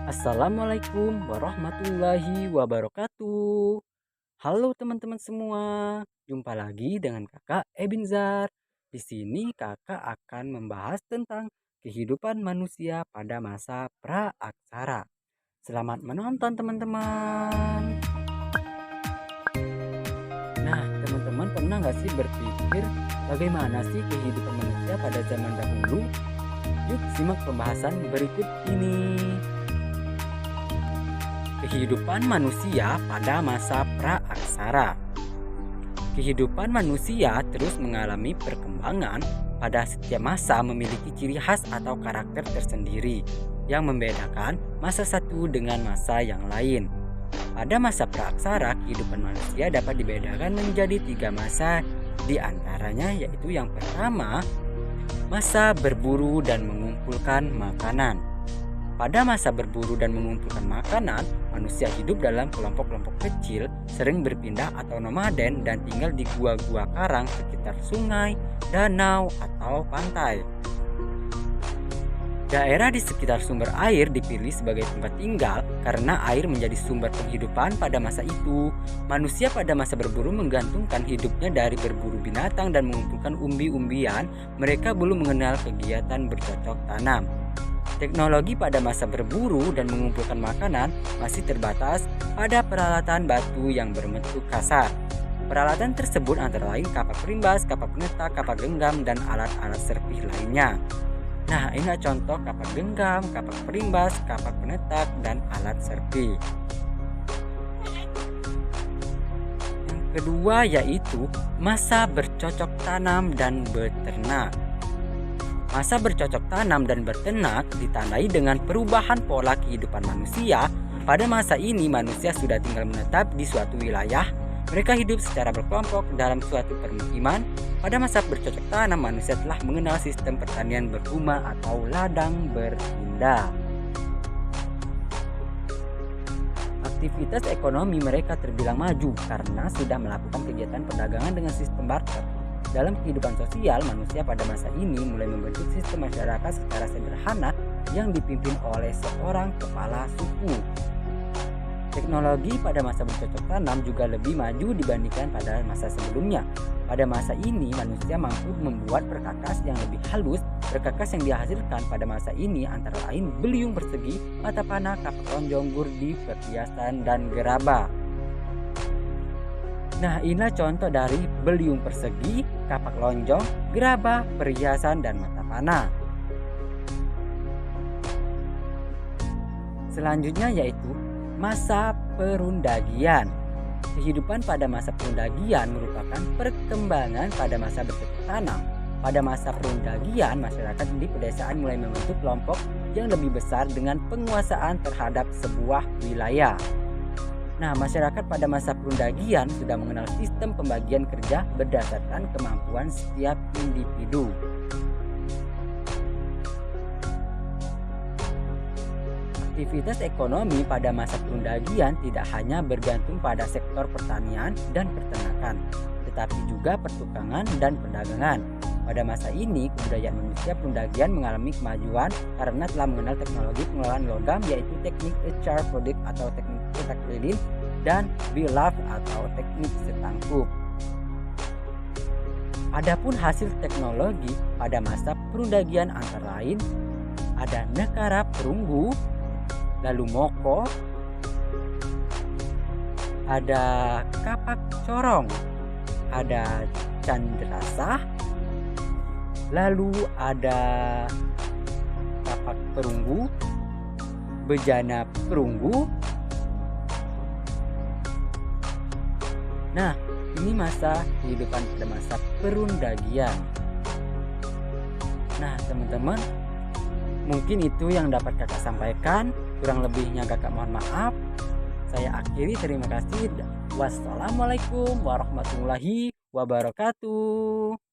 Assalamualaikum warahmatullahi wabarakatuh. Halo teman-teman semua, jumpa lagi dengan Kakak Ebinzar. Di sini Kakak akan membahas tentang kehidupan manusia pada masa pra-aksara. Selamat menonton teman-teman. Nah, teman-teman pernah nggak sih berpikir bagaimana sih kehidupan manusia pada zaman dahulu? Yuk simak pembahasan berikut ini. Kehidupan manusia pada masa pra-aksara. Kehidupan manusia terus mengalami perkembangan, pada setiap masa memiliki ciri khas atau karakter tersendiri yang membedakan masa satu dengan masa yang lain. Pada masa pra-aksara, kehidupan manusia dapat dibedakan menjadi 3 masa, di antaranya yaitu yang pertama, masa berburu dan mengumpulkan makanan. Pada masa berburu dan mengumpulkan makanan, manusia hidup dalam kelompok-kelompok kecil, sering berpindah atau nomaden dan tinggal di gua-gua karang sekitar sungai, danau, atau pantai. Daerah di sekitar sumber air dipilih sebagai tempat tinggal karena air menjadi sumber penghidupan pada masa itu. Manusia pada masa berburu menggantungkan hidupnya dari berburu binatang dan mengumpulkan umbi-umbian. Mereka belum mengenal kegiatan bercocok tanam. Teknologi pada masa berburu dan mengumpulkan makanan masih terbatas pada peralatan batu yang berbentuk kasar. Peralatan tersebut antara lain kapak perimbas, kapak penetak, kapak genggam, dan alat-alat serpih lainnya. Nah, ini contoh kapak genggam, kapak perimbas, kapak penetak, dan alat serpih. Yang kedua yaitu masa bercocok tanam dan beternak. Masa bercocok tanam dan berternak ditandai dengan perubahan pola kehidupan manusia. Pada masa ini manusia sudah tinggal menetap di suatu wilayah. Mereka hidup secara berkelompok dalam suatu permukiman. Pada masa bercocok tanam manusia telah mengenal sistem pertanian berrumah atau ladang berpindah. Aktivitas ekonomi mereka terbilang maju karena sudah melakukan kegiatan perdagangan dengan sistem barter. Dalam kehidupan sosial, manusia pada masa ini mulai membentuk sistem masyarakat secara sederhana yang dipimpin oleh seorang kepala suku. Teknologi pada masa bercocok tanam juga lebih maju dibandingkan pada masa sebelumnya. Pada masa ini, manusia mampu membuat perkakas yang lebih halus. Perkakas yang dihasilkan pada masa ini antara lain beliung persegi, mata panah, kapak lonjong, gurdi, perhiasan, dan gerabah. Nah, inilah contoh dari beliung persegi, kapak lonjong, gerabah, perhiasan, dan mata panah. Selanjutnya yaitu masa perundagian. Kehidupan pada masa perundagian merupakan perkembangan pada masa bercocok tanam. Pada masa perundagian, masyarakat di pedesaan mulai membentuk kelompok yang lebih besar dengan penguasaan terhadap sebuah wilayah. Nah, masyarakat pada masa perundagian sudah mengenal sistem pembagian kerja berdasarkan kemampuan setiap individu. Aktivitas ekonomi pada masa perundagian tidak hanya bergantung pada sektor pertanian dan peternakan, tetapi juga pertukangan dan perdagangan. Pada masa ini, kebudayaan manusia perundagian mengalami kemajuan karena telah mengenal teknologi pengelolaan logam, yaitu teknik char product atau teknik cetak lilin, dan bilaf atau teknik setangkup. Adapun hasil teknologi pada masa perundagian antara lain ada nekara perunggu, lalu moko, ada kapak corong, ada candrasah, lalu ada kapak perunggu, bejana perunggu. Nah, ini masa kehidupan pada masa perundagian. Nah, teman-teman, mungkin itu yang dapat kakak sampaikan. Kurang lebihnya kakak mohon maaf. Saya akhiri, terima kasih. Wassalamualaikum warahmatullahi wabarakatuh.